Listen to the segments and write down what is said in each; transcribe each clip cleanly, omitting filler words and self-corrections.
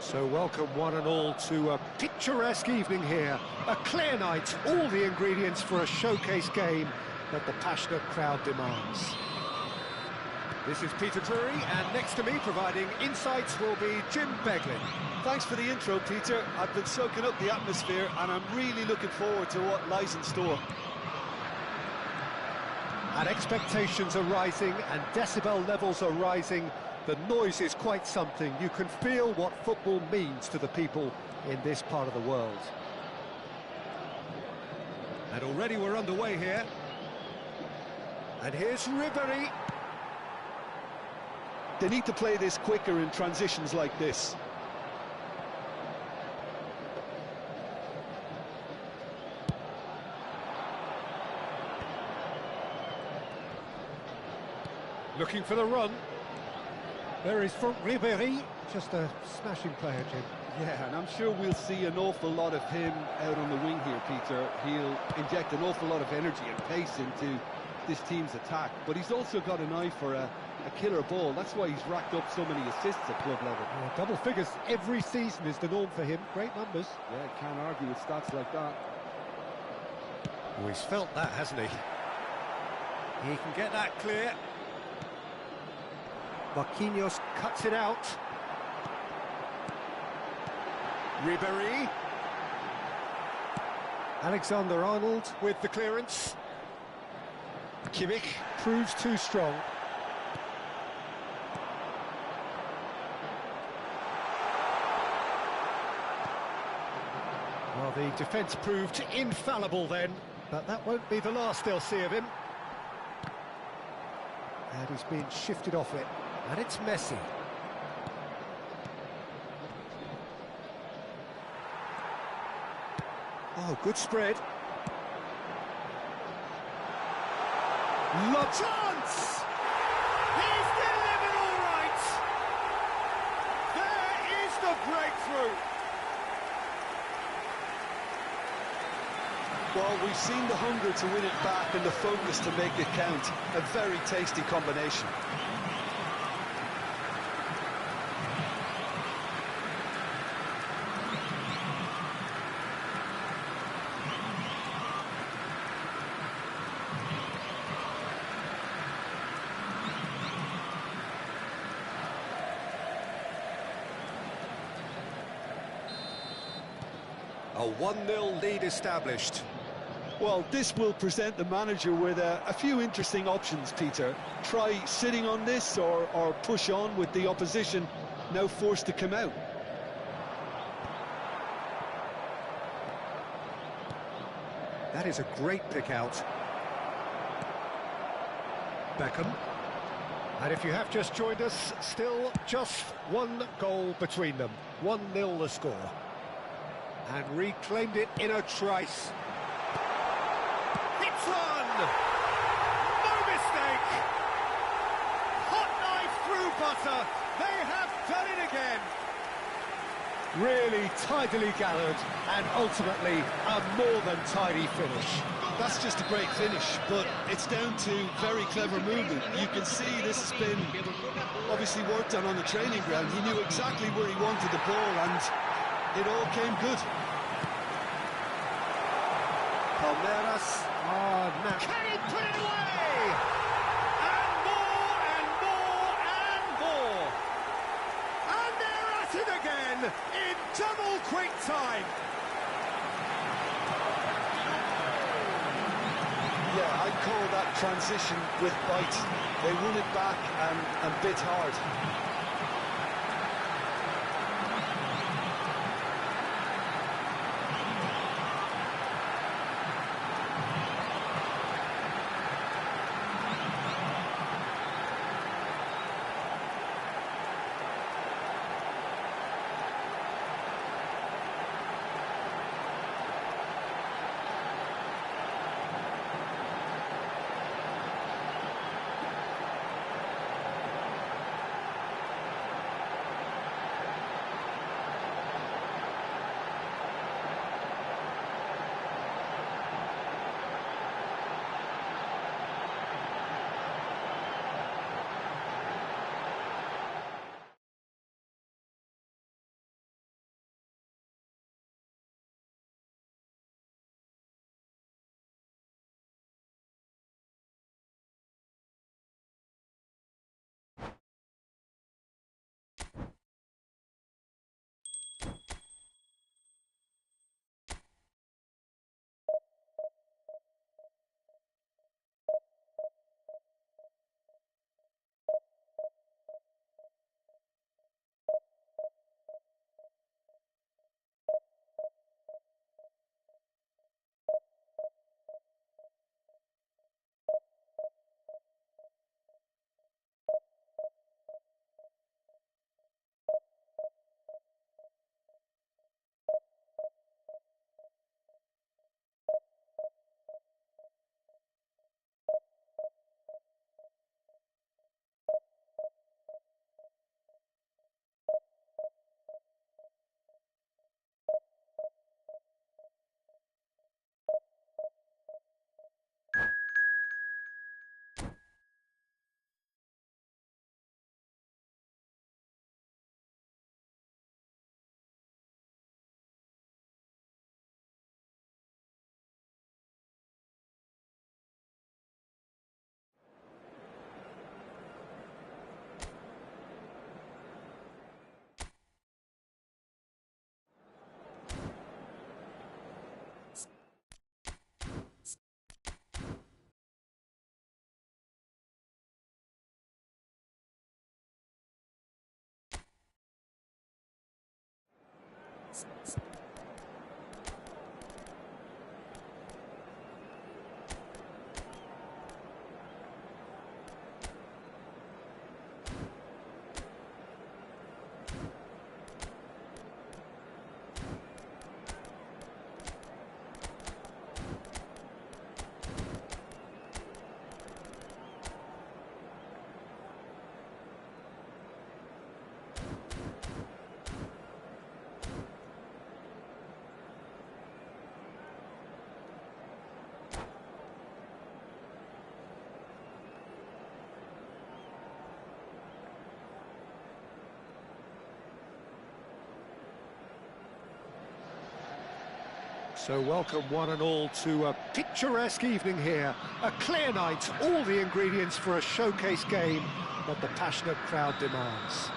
So welcome one and all to a picturesque evening here. A clear night, all the ingredients for a showcase game that the passionate crowd demands. This is Peter Drury, and next to me providing insights will be Jim Beglin. Thanks for the intro, Peter. I've been soaking up the atmosphere and I'm really looking forward to what lies in store. And expectations are rising and decibel levels are rising. The noise is quite something. You can feel what football means to the people in this part of the world. And already we're underway here. And here's Ribery. They need to play this quicker in transitions like this. Looking for the run. There is from Ribery, just a smashing player, Jim. Yeah, and I'm sure we'll see an awful lot of him out on the wing here, Peter. He'll inject an awful lot of energy and pace into this team's attack, but he's also got an eye for a killer ball. That's why he's racked up so many assists at club level. Yeah, double figures every season is the norm for him. Great numbers. Yeah, can't argue with stats like that. Oh, he's felt that, hasn't he? He can get that clear. Marquinhos cuts it out. Ribery. Alexander-Arnold with the clearance. Kimmich proves too strong. Well, the defence proved infallible then, but that won't be the last they'll see of him. And he's been shifted off it. And it's Messi. Oh, good spread. La chance! He's delivered all right! There is the breakthrough! Well, we've seen the hunger to win it back and the focus to make it count. A very tasty combination. A 1-0 lead established. Well, this will present the manager with a few interesting options, Peter. Try sitting on this or push on with the opposition now forced to come out. That is a great pick out. Beckham. And if you have just joined us, still just one goal between them. 1-0 the score. And reclaimed it in a trice. It's one! No mistake! Hot knife through butter. They have done it again. Really tidily gathered and ultimately a more than tidy finish. That's just a great finish, but it's down to very clever movement. You can see this has been obviously worked on the training ground. He knew exactly where he wanted the ball and it all came good. Palmeiras. Oh, now. Can he put it away? And more and more and more. And they're at it again in double quick time. Yeah, I'd call that transition with bite. They won it back and bit hard. So welcome one and all to a picturesque evening here. A clear night, all the ingredients for a showcase game that the passionate crowd demands.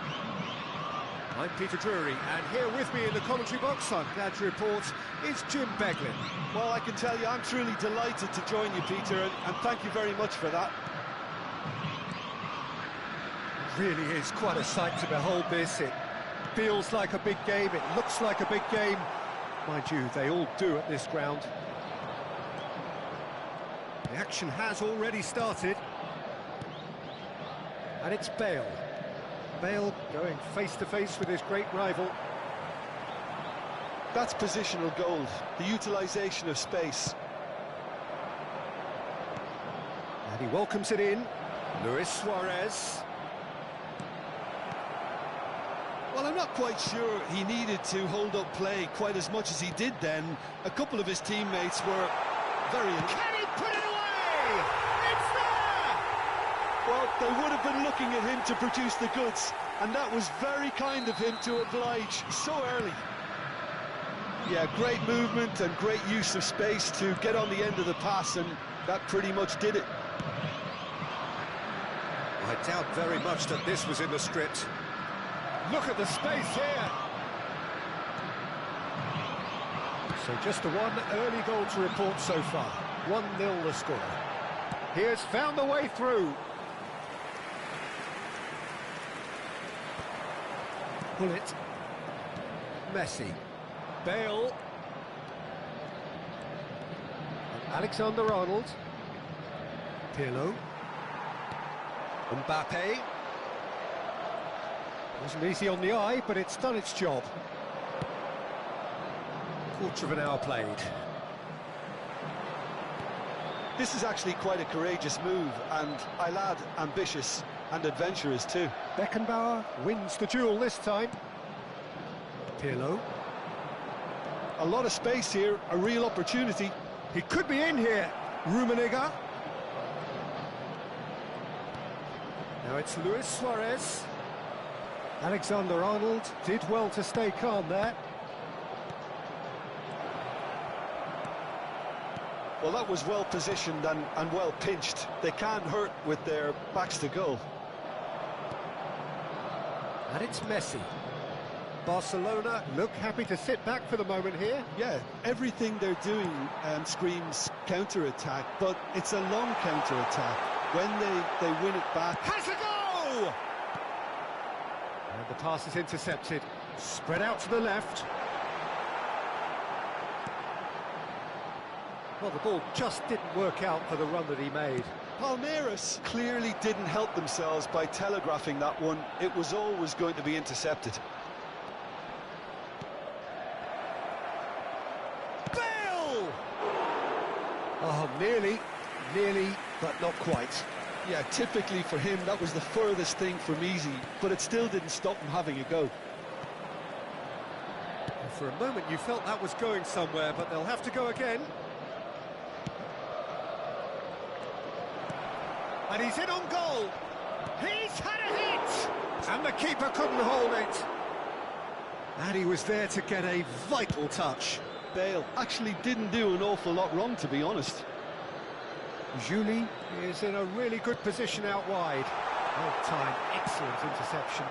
I'm Peter Drury, and here with me in the commentary box, I'm glad to report, is Jim Beglin. Well, I can tell you, I'm truly delighted to join you, Peter, and thank you very much for that. Really is quite a sight to behold this. It feels like a big game, it looks like a big game. Mind you, they all do at this ground. The action has already started. And it's Bale. Bale going face-to-face with his great rival. That's positional gold, the utilisation of space. And he welcomes it in. Luis Suarez. Well, I'm not quite sure he needed to hold up play quite as much as he did then. A couple of his teammates were very... Can he put it away? It's there! Well, they would have been looking at him to produce the goods, and that was very kind of him to oblige so early. Yeah, great movement and great use of space to get on the end of the pass, and that pretty much did it. I doubt very much that this was in the script. Look at the space here. So just the one early goal to report so far. 1-0 the score. He has found the way through. Bullet. Messi. Bale. And Alexander-Arnold. Pirlo. Mbappe. Wasn't easy on the eye, but it's done its job. Quarter of an hour played. This is actually quite a courageous move, and I'll add ambitious and adventurous too. Beckenbauer wins the duel this time. Pirlo. A lot of space here, a real opportunity. He could be in here. Rummenigge. Now it's Luis Suarez. Alexander-Arnold did well to stay calm there. Well, that was well positioned and well pinched. They can't hurt with their backs to goal. And it's Messi. Barcelona look happy to sit back for the moment here. Yeah, everything they're doing screams counter-attack, but it's a long counter-attack. When they win it back... Has a go! And the pass is intercepted. Spread out to the left. Well, the ball just didn't work out for the run that he made. Palmeiras clearly didn't help themselves by telegraphing that one. It was always going to be intercepted. Bale! Oh, nearly, but not quite. Yeah, typically for him, that was the furthest thing from easy, but it still didn't stop him having a go. And for a moment, you felt that was going somewhere, but they'll have to go again. And he's in on goal. He's had a hit! And the keeper couldn't hold it. And he was there to get a vital touch. Bale actually didn't do an awful lot wrong, to be honest. Juli is in a really good position out wide. Well-timed, excellent interception.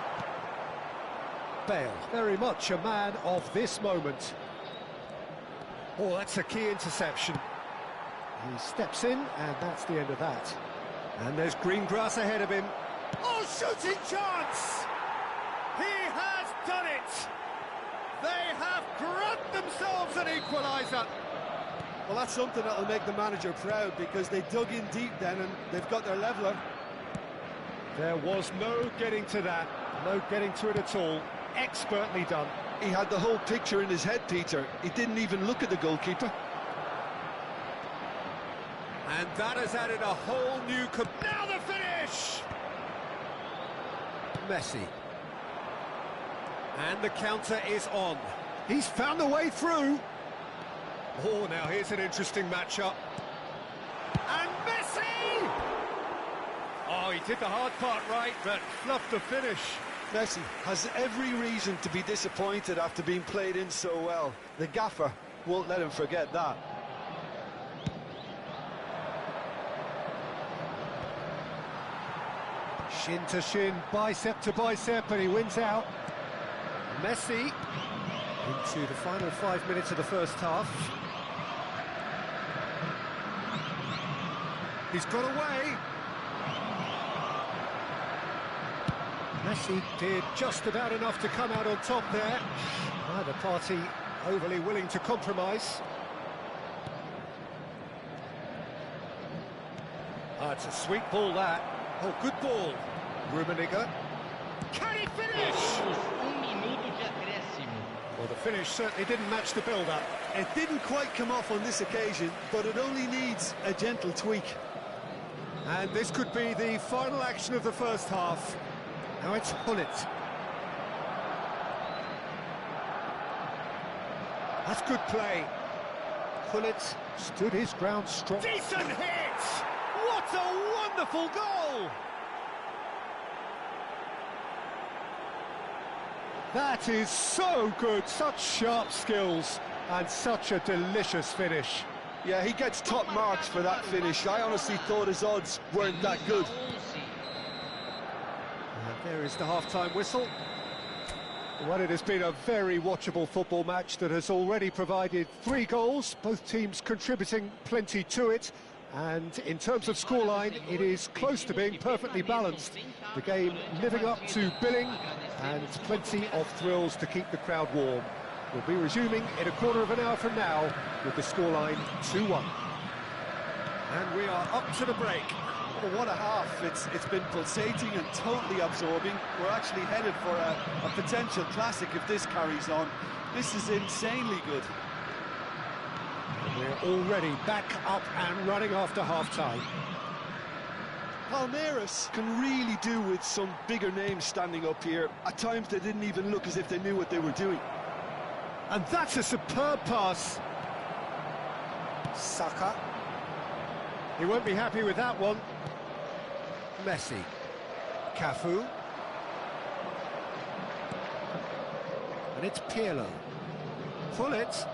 Bale, very much a man of this moment. Oh, that's a key interception. He steps in, and that's the end of that. And there's green grass ahead of him. Oh, shooting chance! He has done it! They have grabbed themselves an equaliser. Well, that's something that'll make the manager proud, because they dug in deep then and they've got their leveller. There was no getting to that, no getting to it at all. Expertly done. He had the whole picture in his head, Peter. He didn't even look at the goalkeeper. And that has added a whole new... Now the finish! Messi. And the counter is on. He's found a way through. Oh, now here's an interesting matchup. And Messi! Oh, he did the hard part right, but fluffed the finish. Messi has every reason to be disappointed after being played in so well. The gaffer won't let him forget that. Shin to shin, bicep to bicep, and he wins out. Messi into the final 5 minutes of the first half. He's got away. Messi did just about enough to come out on top there. Neither party overly willing to compromise. It's a sweet ball, that. Oh, good ball. Rummenigge. Can he finish? Well, the finish certainly didn't match the build-up. It didn't quite come off on this occasion, but it only needs a gentle tweak. And this could be the final action of the first half. Now it's Hullet. That's good play. Hullet stood his ground strong. Decent hit! What a wonderful goal! That is so good, such sharp skills, and such a delicious finish. Yeah, he gets top marks for that finish. I honestly thought his odds weren't that good. And there is the half-time whistle. Well, it has been a very watchable football match that has already provided 3 goals, both teams contributing plenty to it. And in terms of scoreline, it is close to being perfectly balanced. The game living up to billing, and plenty of thrills to keep the crowd warm. We'll be resuming in a quarter of an hour from now with the scoreline 2-1. And we are up to the break. Well, what a half. It's been pulsating and totally absorbing. We're actually headed for a potential classic if this carries on. This is insanely good. And we're already back up and running after half-time. Palmeiras can really do with some bigger names standing up here. At times they didn't even look as if they knew what they were doing. And that's a superb pass. Saka. He won't be happy with that one. Messi. Cafu. And it's Pirlo. Hullet.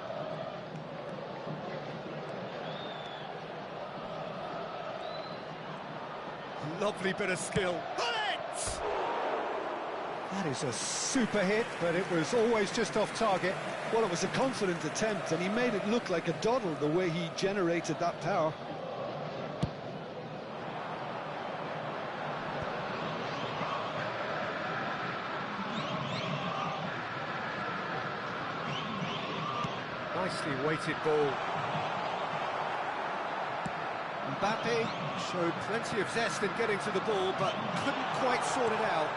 Lovely bit of skill. Hullet! That is a super hit, but it was always just off target. Well, it was a confident attempt, and he made it look like a doddle the way he generated that power. Nicely weighted ball. Mbappe showed plenty of zest in getting to the ball, but couldn't quite sort it out.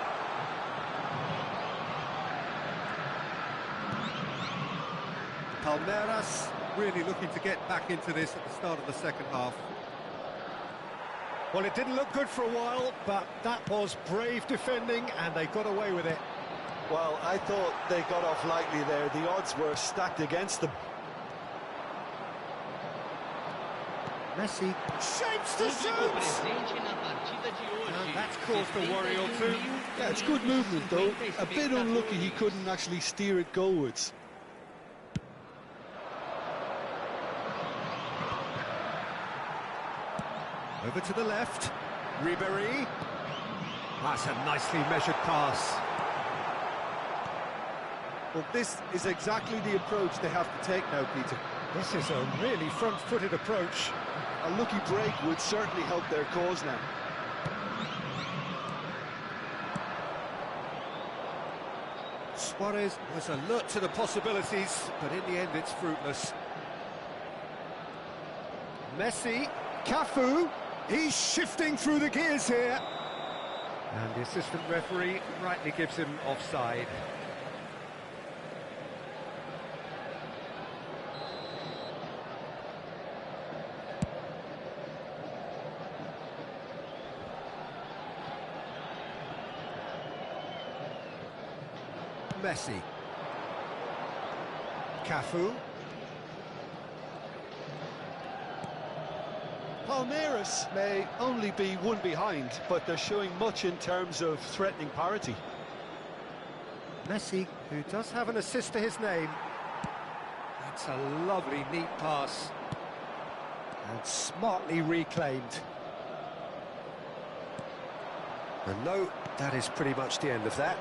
Palmeiras really looking to get back into this at the start of the second half. Well, it didn't look good for a while, but that was brave defending, and they got away with it. Well, I thought they got off lightly there. The odds were stacked against them. Messi shapes to shoot! And that's caused a worry or two. Yeah, it's good movement, though. A bit unlucky he couldn't actually steer it goalwards. Over to the left. Ribéry. That's a nicely measured pass. Well, this is exactly the approach they have to take now, Peter. This is a really front-footed approach. A lucky break would certainly help their cause now. Suarez was alert to the possibilities, but in the end it's fruitless. Messi, Cafu, he's shifting through the gears here. And the assistant referee rightly gives him offside. Messi. Cafu. Palmeiras may only be one behind, but they're showing much in terms of threatening parity. Messi, who does have an assist to his name. That's a lovely, neat pass. And smartly reclaimed. And no, that is pretty much the end of that.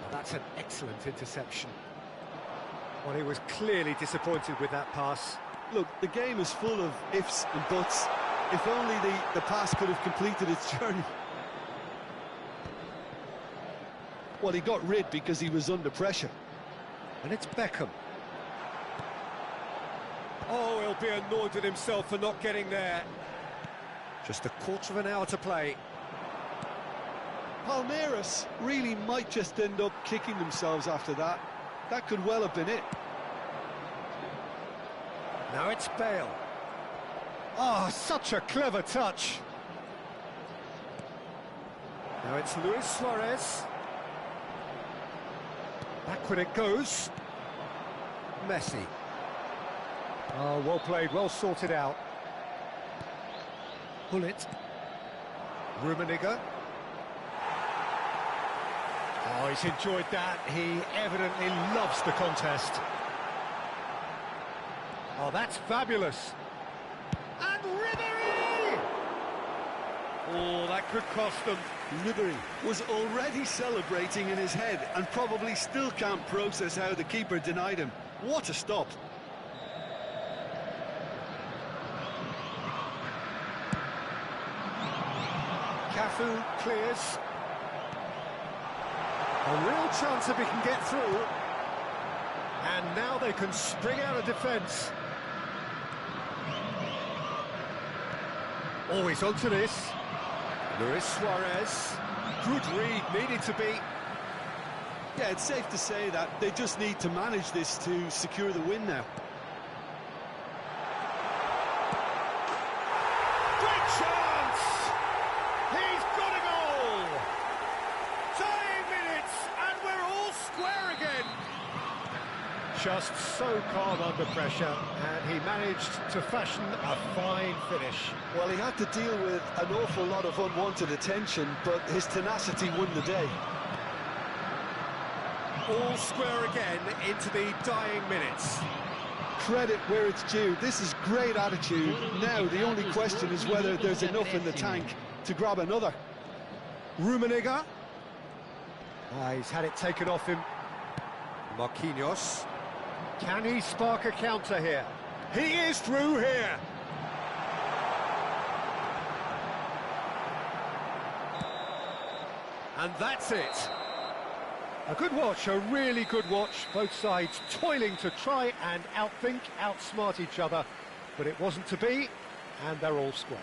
Well, that's an excellent interception. Well, he was clearly disappointed with that pass. Look, the game is full of ifs and buts. If only the pass could have completed its journey. Well, he got rid because he was under pressure. And it's Beckham. Oh, he'll be annoyed with himself for not getting there. Just a quarter of an hour to play. Palmeiras really might just end up kicking themselves after that. That could well have been it. Now it's Bale. Oh, such a clever touch. Now it's Luis Suarez. Backward it goes. Messi. Oh, well played, well sorted out. Bullet. Rummenigge. Oh, he's enjoyed that. He evidently loves the contest. Oh, that's fabulous. And Ribéry! Oh, that could cost them. Ribéry was already celebrating in his head and probably still can't process how the keeper denied him. What a stop. Cafu clears. A real chance if he can get through. And now they can spring out of defence. Oh, he's onto this. Luis Suarez. Good read, needed to be. Yeah, it's safe to say that they just need to manage this to secure the win now. Great chance! He's got a goal! Tying minutes, and we're all square again. Just so calm under pressure, and he managed to fashion a fine finish. Well, he had to deal with an awful lot of unwanted attention, but his tenacity won the day. All square again into the dying minutes. Credit where it's due. This is great attitude. Now, the only question is whether there's enough in the tank to grab another. Rummenigge. He's had it taken off him. Marquinhos. Can he spark a counter here? He is through here. And that's it. A good watch, a really good watch. Both sides toiling to try and outthink, outsmart each other. But it wasn't to be, and they're all square.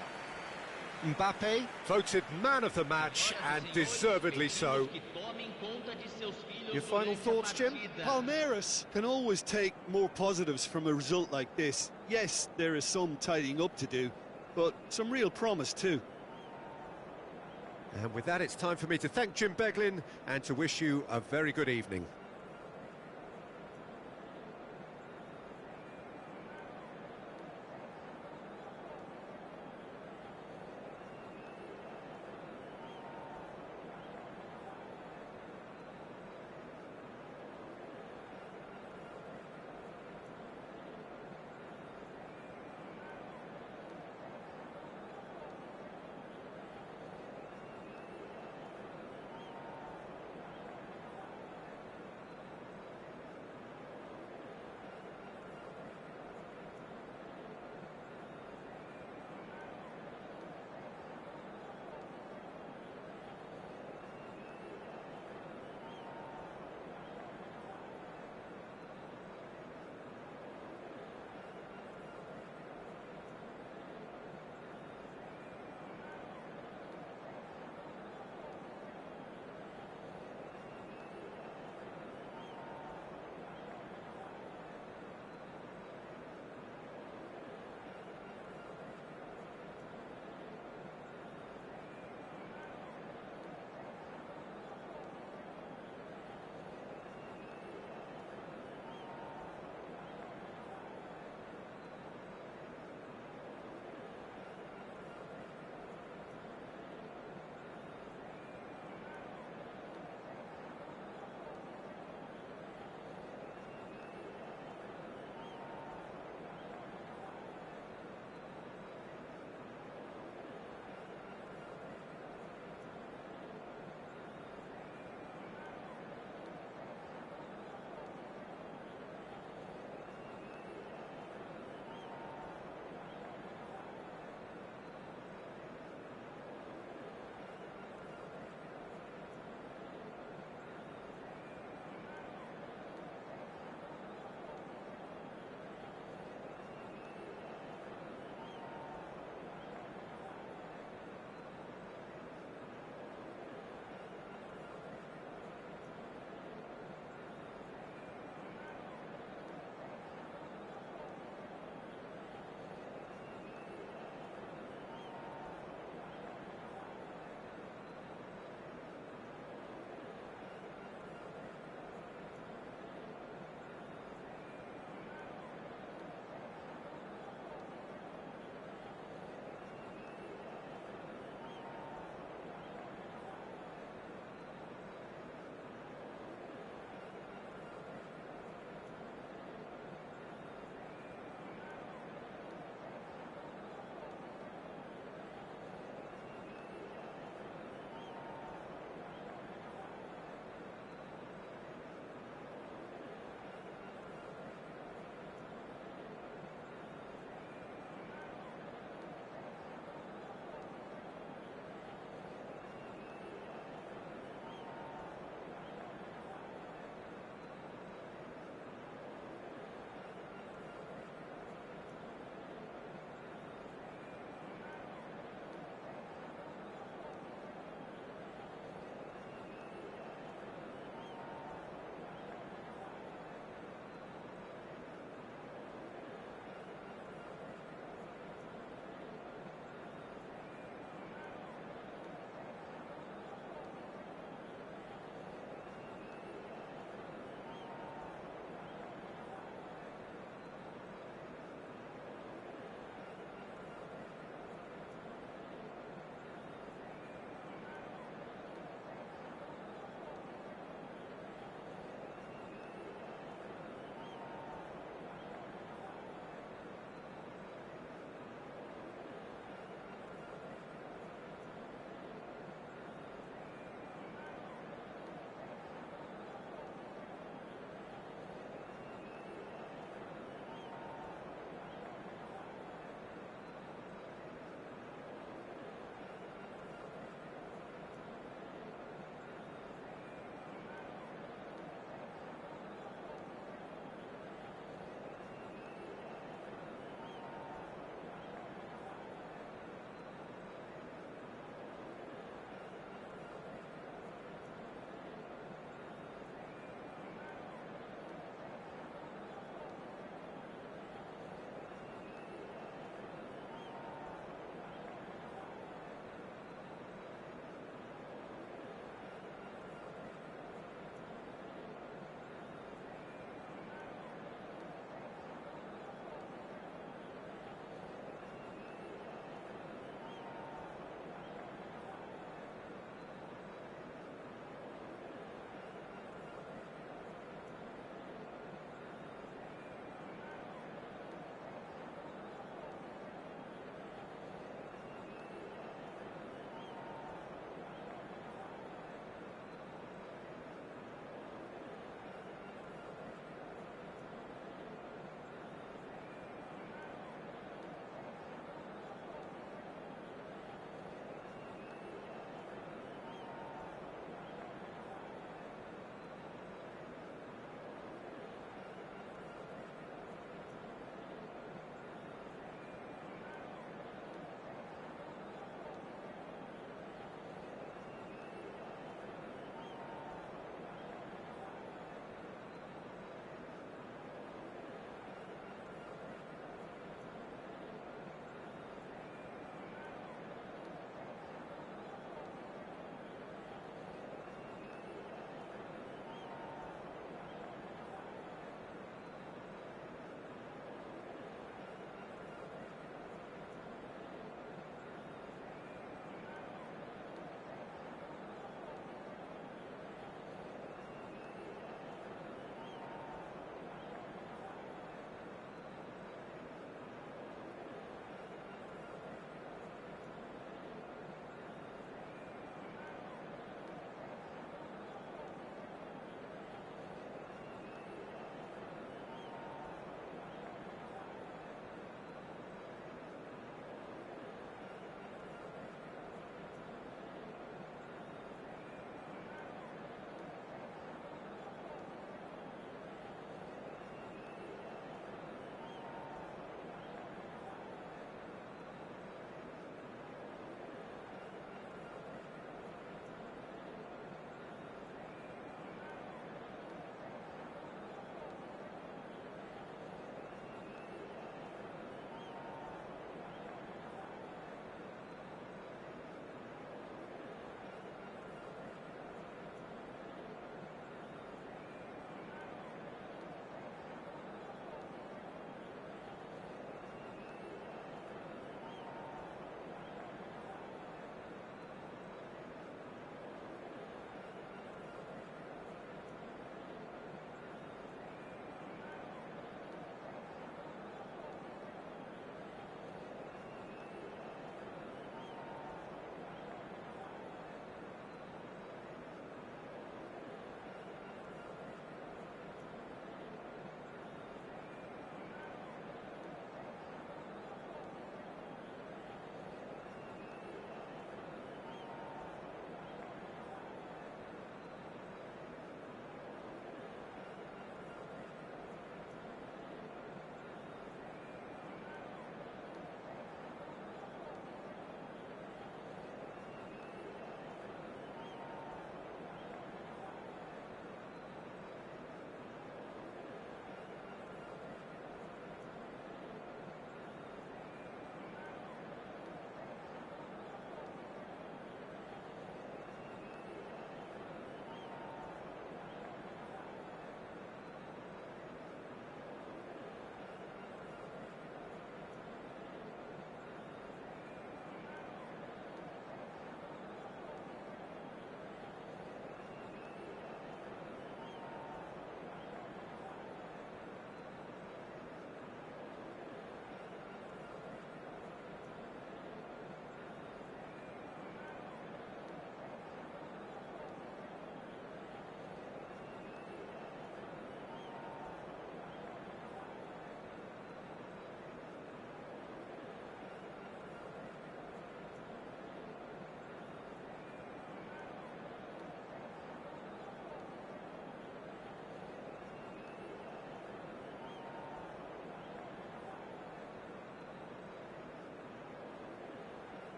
Mbappe voted man of the match, and deservedly so. Your final thoughts, Jim? Palmeiras can always take more positives from a result like this. Yes, there is some tidying up to do, but some real promise too. And with that, it's time for me to thank Jim Beglin and to wish you a very good evening.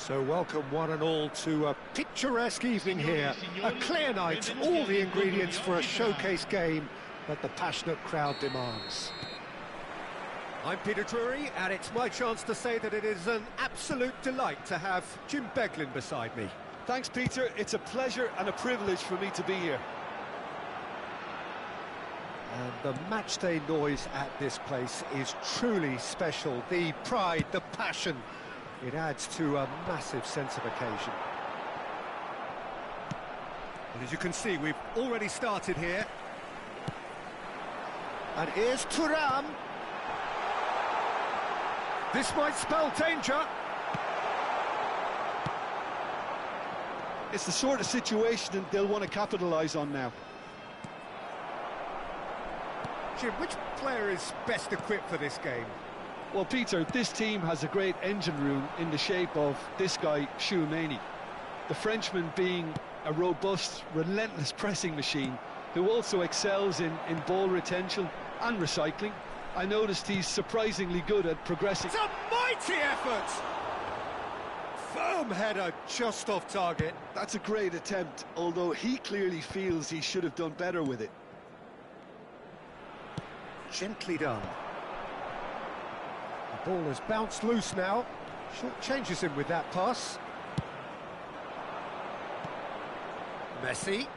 So welcome one and all to a picturesque evening here. A clear night, all the ingredients for a showcase game that the passionate crowd demands. I'm Peter Drury, and it's my chance to say that it is an absolute delight to have Jim Beglin beside me. Thanks, Peter. It's a pleasure and a privilege for me to be here. And the matchday noise at this place is truly special. The pride, the passion, it adds to a massive sense of occasion. And as you can see, we've already started here. And here's Thuram. This might spell danger. It's the sort of situation they'll want to capitalise on now. Jim, which player is best equipped for this game? Well, Peter, this team has a great engine room in the shape of this guy, Tchouaméni. The Frenchman being a robust, relentless pressing machine who also excels in ball retention and recycling. I noticed he's surprisingly good at progressing. It's a mighty effort! Firm header just off target. That's a great attempt, although he clearly feels he should have done better with it. Gently done. The ball has bounced loose now. Short changes him with that pass. Messi.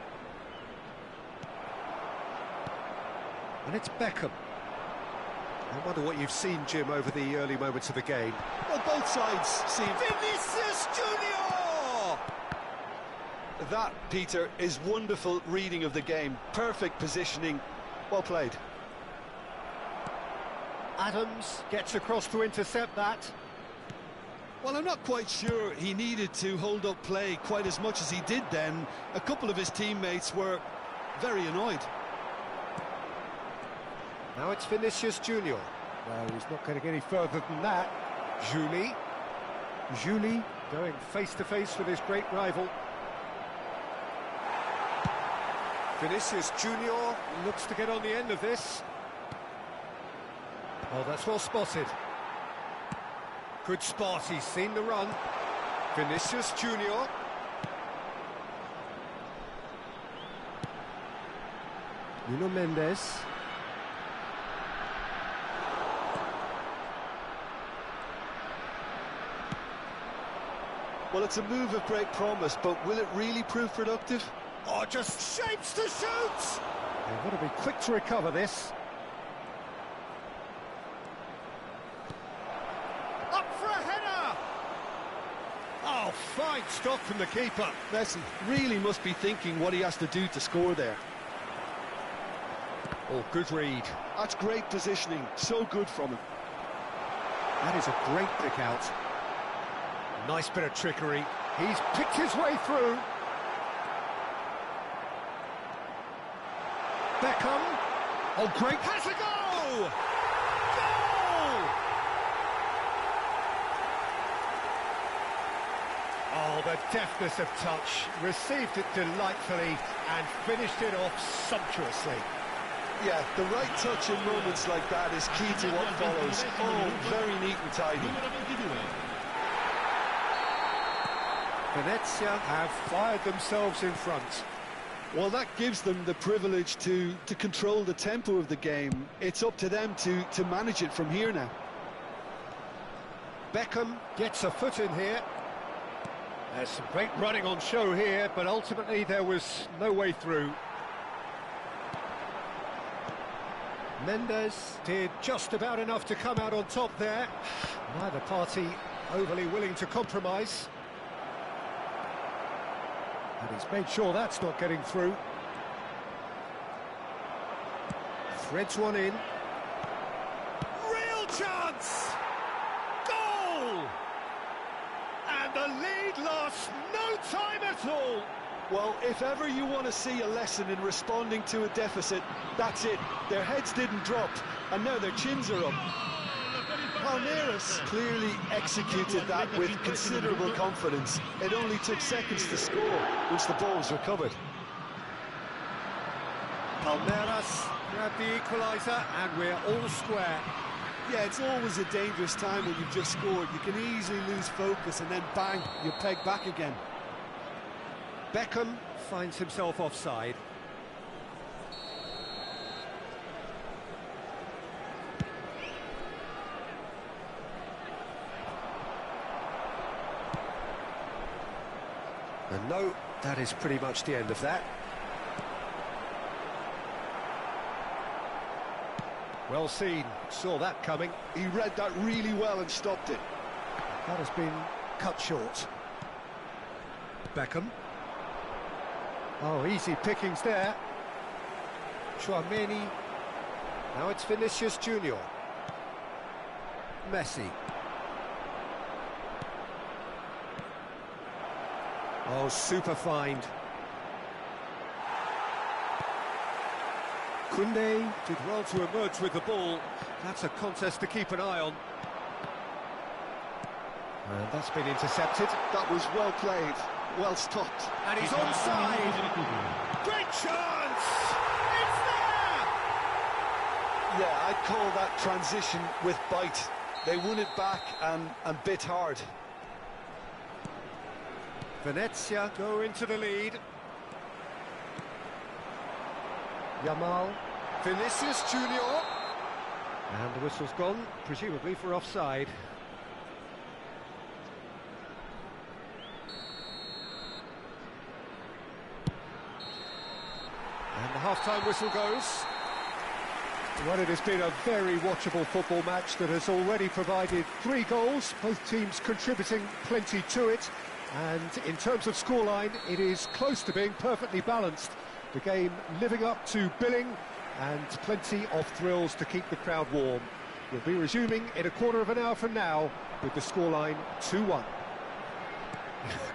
And it's Beckham. I wonder what you've seen, Jim, over the early moments of the game. Well, both sides seem... Vinicius Junior! That, Peter, is wonderful reading of the game. Perfect positioning. Well played. Adams gets across to intercept that. Well, I'm not quite sure he needed to hold up play quite as much as he did then. A couple of his teammates were very annoyed. Now it's Vinicius Junior. No, he's not getting any further than that. Juli going face-to-face with his great rival. Vinicius Junior looks to get on the end of this. Oh, that's well spotted. Good spot, he's seen the run. Vinicius Junior. Nuno Mendes. Well, it's a move of great promise, but will it really prove productive? Oh, just shapes to shoot! They've got to be quick to recover this. Up for a header! Oh, fine stop from the keeper. Messi really must be thinking what he has to do to score there. Oh, good read. That's great positioning, so good from him. That is a great pick out. Nice bit of trickery. He's picked his way through. Beckham. Oh, great. Has a goal! Goal! Oh, the deftness of touch. Received it delightfully and finished it off sumptuously. Yeah, the right touch in moments like that is key to what follows. Oh, very neat and tidy. Venezia have fired themselves in front. Well, that gives them the privilege to control the tempo of the game. It's up to them to manage it from here now. Beckham gets a foot in here. There's some great running on show here, but ultimately there was no way through. Mendes did just about enough to come out on top there. Neither party overly willing to compromise. And he's made sure that's not getting through. Threads one in. Real chance! Goal! And the lead lasts no time at all. Well, if ever you want to see a lesson in responding to a deficit, that's it. Their heads didn't drop, and now their chins are up. Palmeiras clearly executed that with considerable confidence. It only took seconds to score once the ball was recovered. Palmeiras grab the equaliser, and we're all square. Yeah, it's always a dangerous time when you've just scored. You can easily lose focus and then bang, you peg back again. Beckham finds himself offside. And no, that is pretty much the end of that. Well seen, saw that coming. He read that really well and stopped it. That has been cut short. Beckham. Oh, easy pickings there. Chouameni. Now it's Vinicius Junior. Messi. Oh, super find. Koundé did well to emerge with the ball. That's a contest to keep an eye on. And that's been intercepted. That was well played, well stopped. And he's onside. Great chance! It's there! Yeah, I'd call that transition with bite. They won it back and bit hard. Venezia go into the lead. Yamal. Vinicius Junior. And the whistle's gone, presumably for offside. And the half-time whistle goes. Well, it has been a very watchable football match that has already provided 3 goals, both teams contributing plenty to it. And in terms of scoreline, it is close to being perfectly balanced. The game living up to billing and plenty of thrills to keep the crowd warm. We'll be resuming in a quarter of an hour from now with the scoreline 2-1.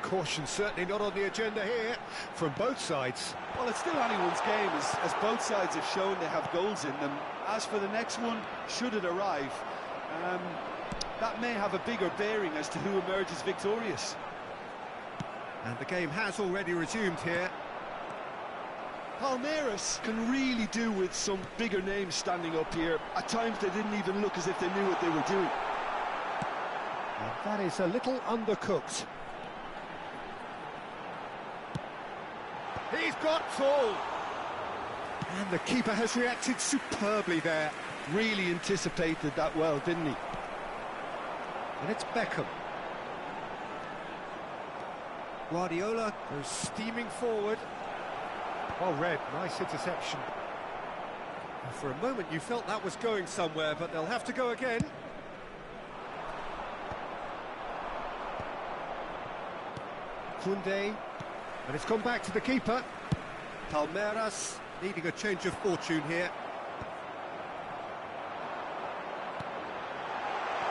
Caution certainly not on the agenda here from both sides. Well, it's still anyone's game, as both sides have shown they have goals in them. As for the next one, should it arrive, that may have a bigger bearing as to who emerges victorious. And the game has already resumed here. Palmeiras can really do with some bigger names standing up here. At times they didn't even look as if they knew what they were doing. And that is a little undercooked. He's got full. And the keeper has reacted superbly there. Really anticipated that well, didn't he? And it's Beckham. Guardiola goes steaming forward. Well read, nice interception. And for a moment you felt that was going somewhere, but they'll have to go again. Koundé, and it's gone back to the keeper. Palmeiras needing a change of fortune here.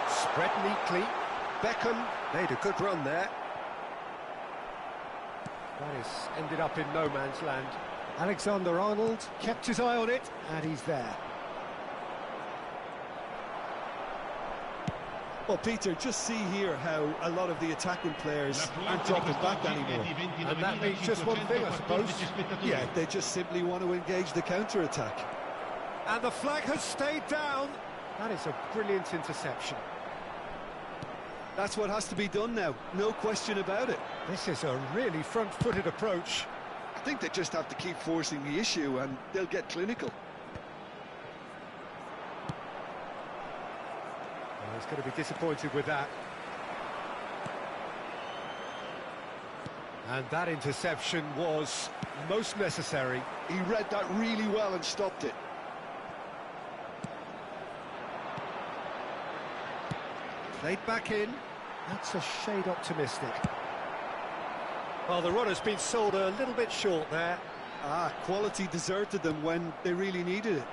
Spread neatly. Beckham made a good run there. That is ended up in no man's land. Alexander-Arnold kept his eye on it, and he's there. Well, Peter, just see here how a lot of the attacking players aren't dropping back anymore. And that means just one thing, I suppose. Yeah, they just simply want to engage the counter-attack. And the flag has stayed down. That is a brilliant interception. That's what has to be done now, no question about it. This is a really front-footed approach. I think they just have to keep forcing the issue and they'll get clinical. Well, he's going to be disappointed with that. And that interception was most necessary. He read that really well and stopped it. Played back in. That's a shade optimistic. Well, the run has been sold a little bit short there. Quality deserted them when they really needed it.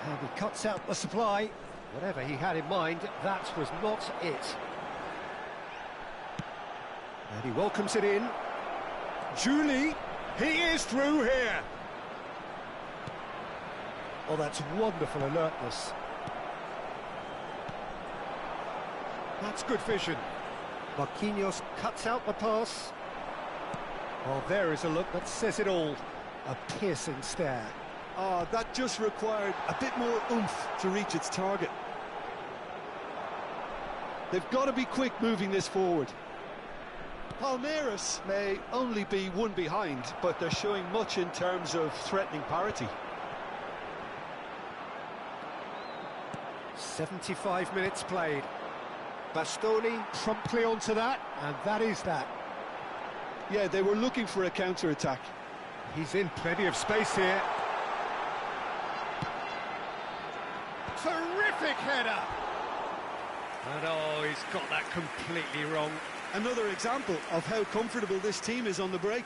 And he cuts out the supply. Whatever he had in mind, that was not it. And he welcomes it in. Julie, he is through here. Oh, that's wonderful alertness. That's good vision. Marquinhos cuts out the pass. Oh, there is a look that says it all. A piercing stare. Oh, that just required a bit more oomph to reach its target. They've got to be quick moving this forward. Palmeiras may only be one behind, but they're showing much in terms of threatening parity. 75 minutes played. Bastoni promptly onto that, and that is that. Yeah, they were looking for a counter-attack. He's in plenty of space here. Terrific header! And oh, he's got that completely wrong. Another example of how comfortable this team is on the break.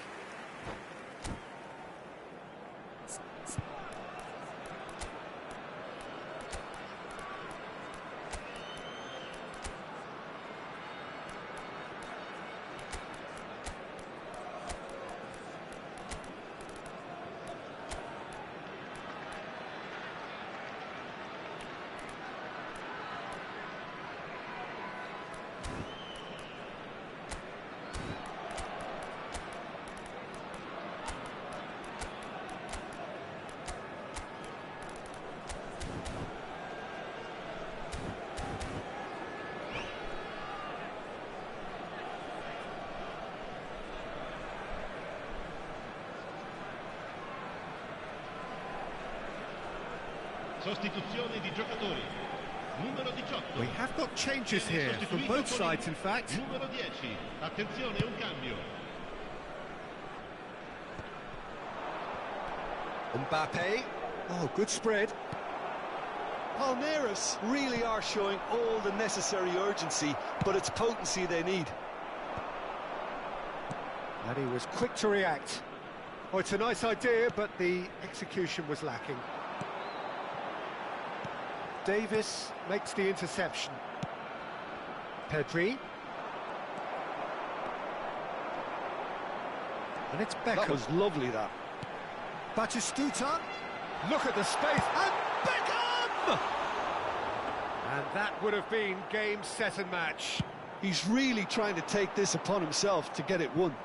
Sostituzione di giocatori. Numero 18. We have got changes here from both sides, in fact. Numero 10. Attenzione, un cambio. Mbappe. Oh, good spread. Palmeiras really are showing all the necessary urgency, but it's potency they need. And he was quick to react. Oh, it's a nice idea, but the execution was lacking. Davis makes the interception. Pedri. And it's Beckham. That was lovely, that. Batistuta. Look at the space. And Beckham! And that would have been game, set and match. He's really trying to take this upon himself to get it won.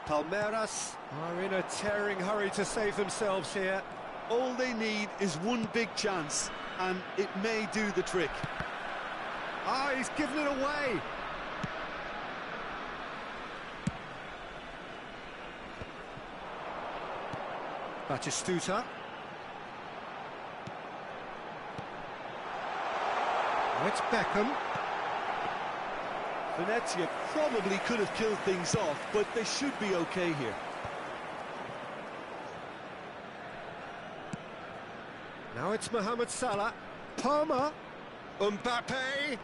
Palmeiras are in a tearing hurry to save themselves here. All they need is one big chance, and it may do the trick. Ah, he's given it away. Batistuta. Oh, it's Beckham. Venezia probably could have killed things off, but they should be okay here. Now it's Mohamed Salah. Palmer. Mbappe.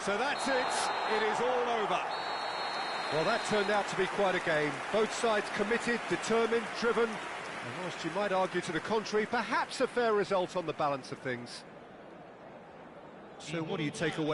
So that's it. It is all over. Well, that turned out to be quite a game. Both sides committed, determined, driven. And whilst you might argue to the contrary, perhaps a fair result on the balance of things. So what do you take away